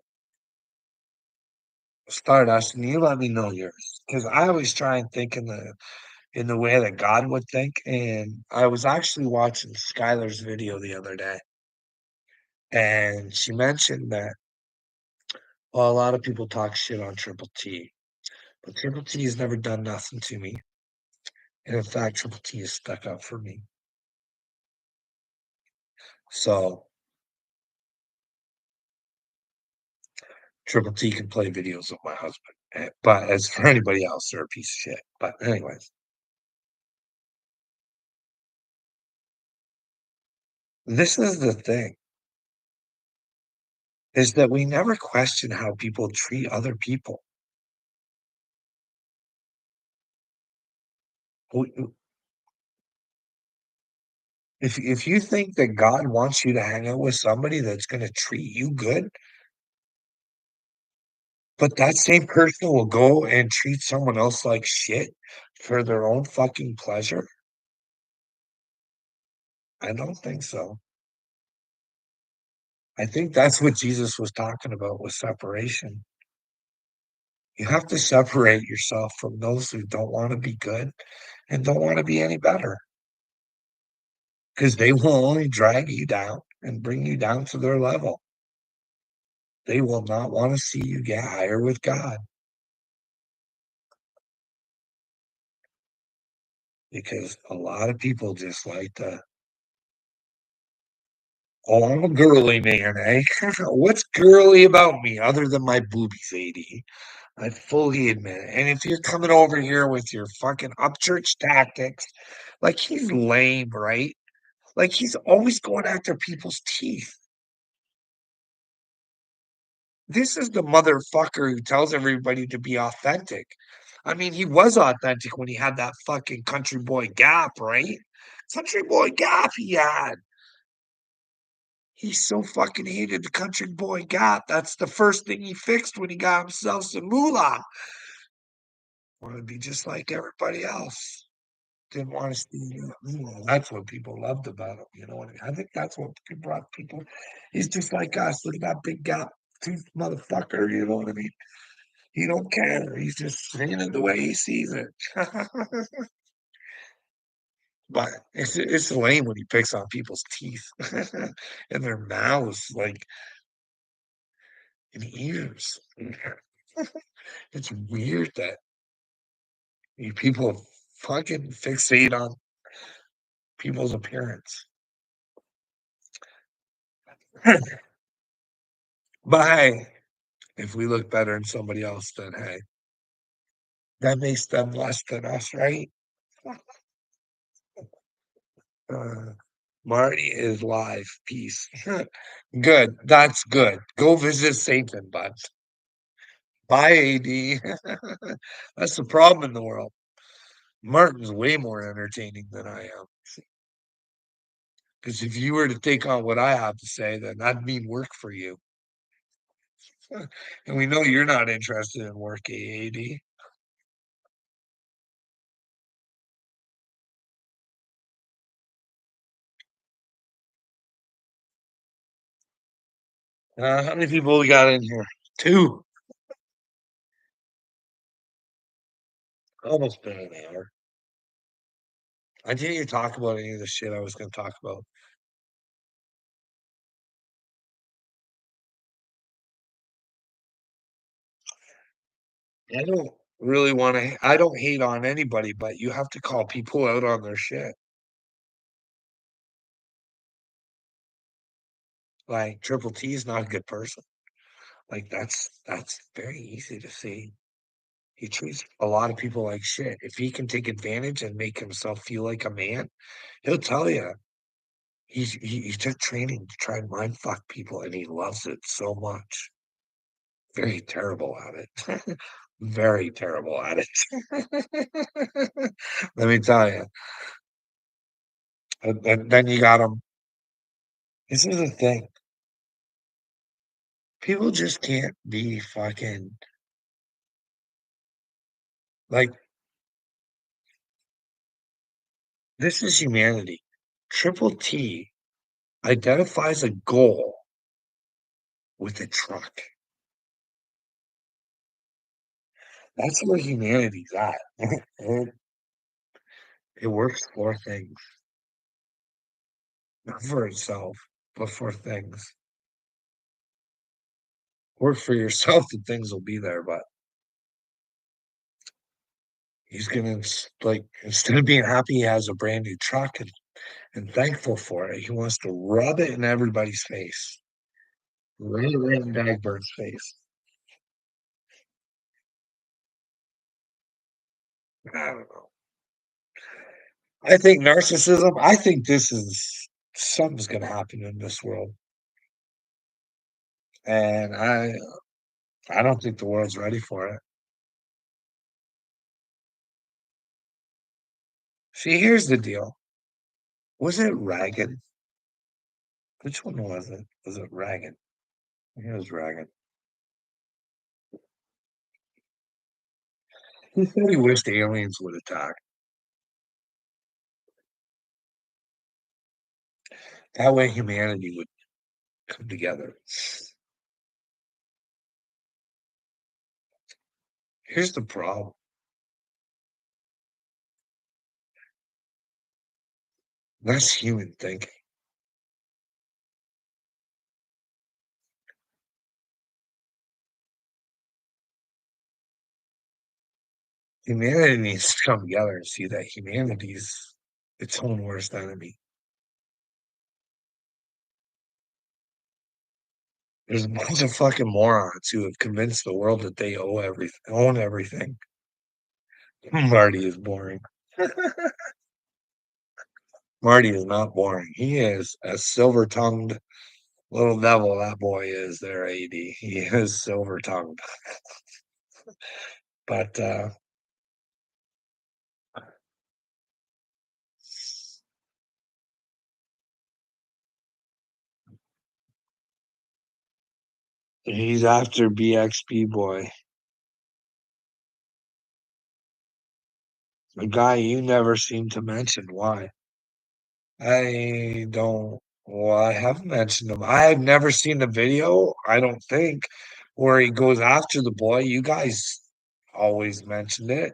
Stardust, and you let me know yours. Because I always try and think in the way that God would think. And I was actually watching Skylar's video the other day, and she mentioned that well, a lot of people talk shit on Triple T, but Triple T has never done nothing to me. And in fact, Triple T is stuck up for me. So Triple T can play videos of my husband, but as for anybody else, they're a piece of shit. But anyways, this is the thing, is that we never question how people treat other people. W if you think that God wants you to hang out with somebody that's gonna treat you good, but that same person will go and treat someone else like shit for their own fucking pleasure, I don't think so. I think that's what Jesus was talking about with separation. You have to separate yourself from those who don't wanna be good and don't wanna be any better, because they will only drag you down and bring you down to their level. They will not wanna see you get higher with God because a lot of people just like to, "Oh, I'm a girly man, eh? What's girly about me other than my boobies, AD?" I fully admit it, and if you're coming over here with your fucking upchurch tactics, like, he's lame, right? Like, he's always going after people's teeth. This is the motherfucker who tells everybody to be authentic. I mean, he was authentic when he had that fucking Country Boy Gap, right? Country Boy Gap he had. He so fucking hated the Country Boy Gap. That's the first thing he fixed when he got himself some moolah. Wanted to be just like everybody else. Didn't want to see that's what people loved about him. You know what I mean? I think that's what brought people. He's just like us. Look at that big gap tooth motherfucker. You know what I mean? He don't care. He's just saying it the way he sees it. But it's lame when he picks on people's teeth and their mouths, like and ears. It's weird that people fucking fixate on people's appearance. But hey, if we look better than somebody else, then hey, that makes them less than us, right? Uh, Marty is live. Peace. Good. That's good. Go visit Satan, bud. Bye, AD. That's the problem in the world. Martin's way more entertaining than I am. Because if you were to take on what I have to say, then that'd mean work for you. And we know you're not interested in work, AAD. How many people we got in here? Two. Almost been an hour. I didn't even talk about any of the shit I was going to talk about. I don't really want to. I don't hate on anybody, but you have to call people out on their shit. Like Triple T is not a good person. Like that's very easy to see. He treats a lot of people like shit. If he can take advantage and make himself feel like a man, he'll tell you. He took training to try and mind fuck people, and he loves it so much. Very terrible at it. Very terrible at it. Let me tell you. And then you got him. This is the thing. People just can't be fucking like this is humanity. Triple T identifies a goal with a truck. That's where humanity's at. It, it works for things, not for itself, but for things. Work for yourself and things will be there, but he's gonna like instead of being happy he has a brand new truck and and thankful for it. He wants to rub it in everybody's face. Right in Dagbird's face. I don't know. I think narcissism, I think this is something's gonna happen in this world, and I don't think the world's ready for it. See, here's the deal. Was it Reagan? Which one was it? Was it Reagan? I think it was Reagan. He said he wished aliens would attack. That way humanity would come together. Here's the problem. That's human thinking. Humanity needs to come together and see that humanity's its own worst enemy. There's a bunch of fucking morons who have convinced the world that they own everything. Marty is boring. Marty is not boring. He is a silver-tongued little devil, that boy is there, AD. He is silver-tongued. But he's after BXB boy, a guy you never seem to mention. Why? I don't. Well, I have mentioned him. I have never seen the video, I don't think, where he goes after the boy. You guys always mentioned it.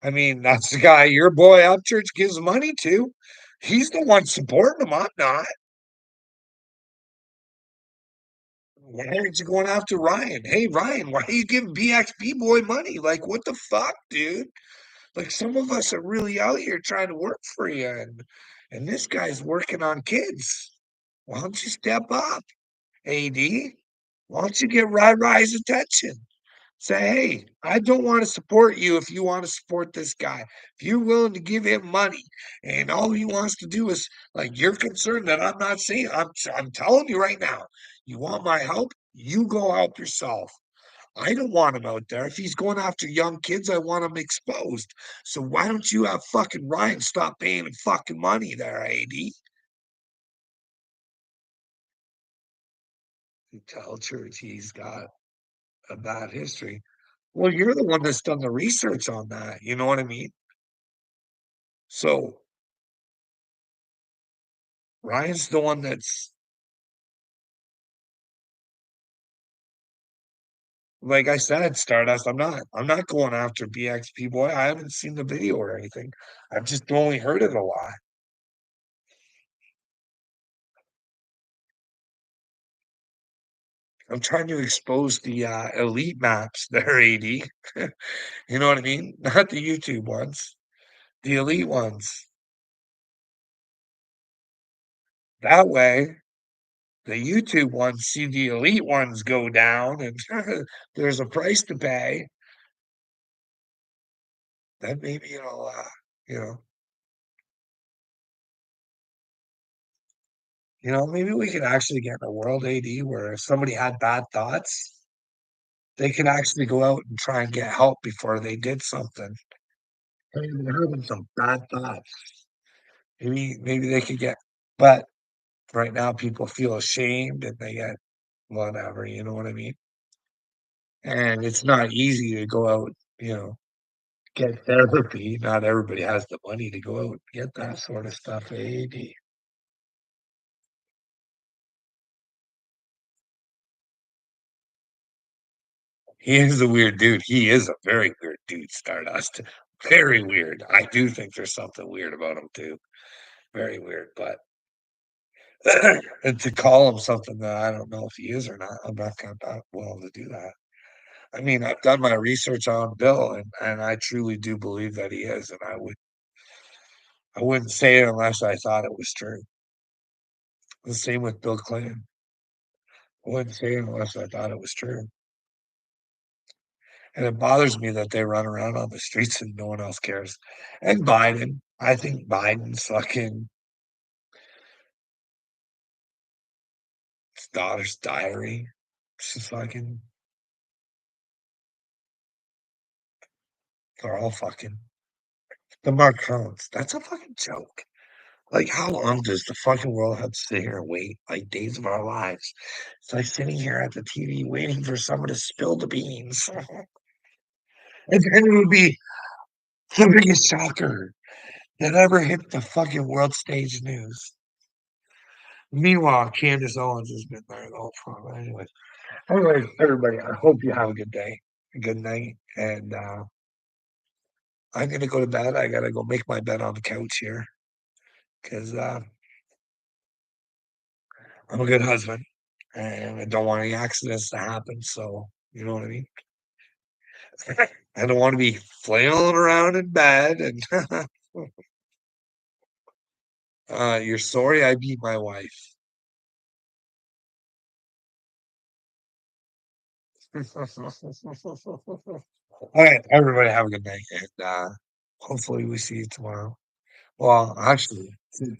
I mean, that's the guy your boy Upchurch gives money to. He's the one supporting him. I'm not. Why aren't you going after Ryan? Hey, Ryan, why are you giving BXB boy money? Like, what the fuck, dude? Like, some of us are really out here trying to work for you, and this guy's working on kids. Why don't you step up, AD? Why don't you get Rye's attention? Say, hey, I don't want to support you if you want to support this guy. If you're willing to give him money and all he wants to do is like you're concerned that I'm not saying I'm telling you right now, you want my help, you go help yourself. I don't want him out there. If he's going after young kids, I want him exposed. So why don't you have fucking Ryan stop paying him fucking money there, AD? You tell Church he's got a bad history. Well, you're the one that's done the research on that. You know what I mean? So Ryan's the one that's like I said, Stardust. I'm not going after BXP boy. I haven't seen the video or anything. I've just only heard it a lot. I'm trying to expose the elite maps there, AD. You know what I mean? Not the YouTube ones, the elite ones. That way, the YouTube ones see the elite ones go down and there's a price to pay. Then maybe it'll, you know, maybe we could actually get in a world AD where if somebody had bad thoughts, they could actually go out and try and get help before they did something. I mean, they're having some bad thoughts. Maybe they could get, but right now people feel ashamed and they get whatever, you know what I mean? And it's not easy to go out, get therapy. Not everybody has the money to go out and get that sort of stuff. AD. He is a weird dude. He is a very weird dude, Stardust. Very weird. I do think there's something weird about him too. Very weird. But and to call him something that I don't know if he is or not, I'm not willing to do that. I mean, I've done my research on Bill, and I truly do believe that he is, and I would I wouldn't say it unless I thought it was true. The same with Bill Clinton. I wouldn't say it unless I thought it was true. And it bothers me that they run around on the streets and no one else cares. And Biden, I think Biden's fucking his daughter's diary. She's fucking, they're all fucking. The Macrons, that's a fucking joke. Like, how long does the fucking world have to sit here and wait? Like, days of our lives. It's like sitting here at the TV waiting for someone to spill the beans. And then it would be the biggest shocker that ever hit the fucking world stage news. Meanwhile, Candace Owens has been there the whole time. Anyways, everybody, I hope you have a good day, a good night, and I'm gonna go to bed. I gotta go make my bed on the couch here because I'm a good husband and I don't want any accidents to happen. So you know what I mean. I don't want to be flailing around in bed and you're sorry I beat my wife. All right, everybody have a good night and hopefully we see you tomorrow. Well, actually,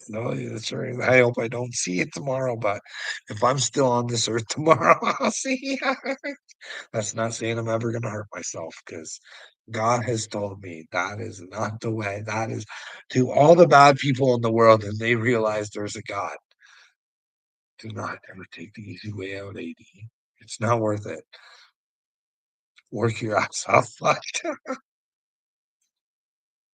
no, that's right. I hope I don't see you tomorrow, but if I'm still on this earth tomorrow, I'll see you. That's not saying I'm ever gonna hurt myself because God has told me that is not the way. That is to all the bad people in the world, and they realize there's a God. Do not ever take the easy way out, AD. It's not worth it. Work your ass off.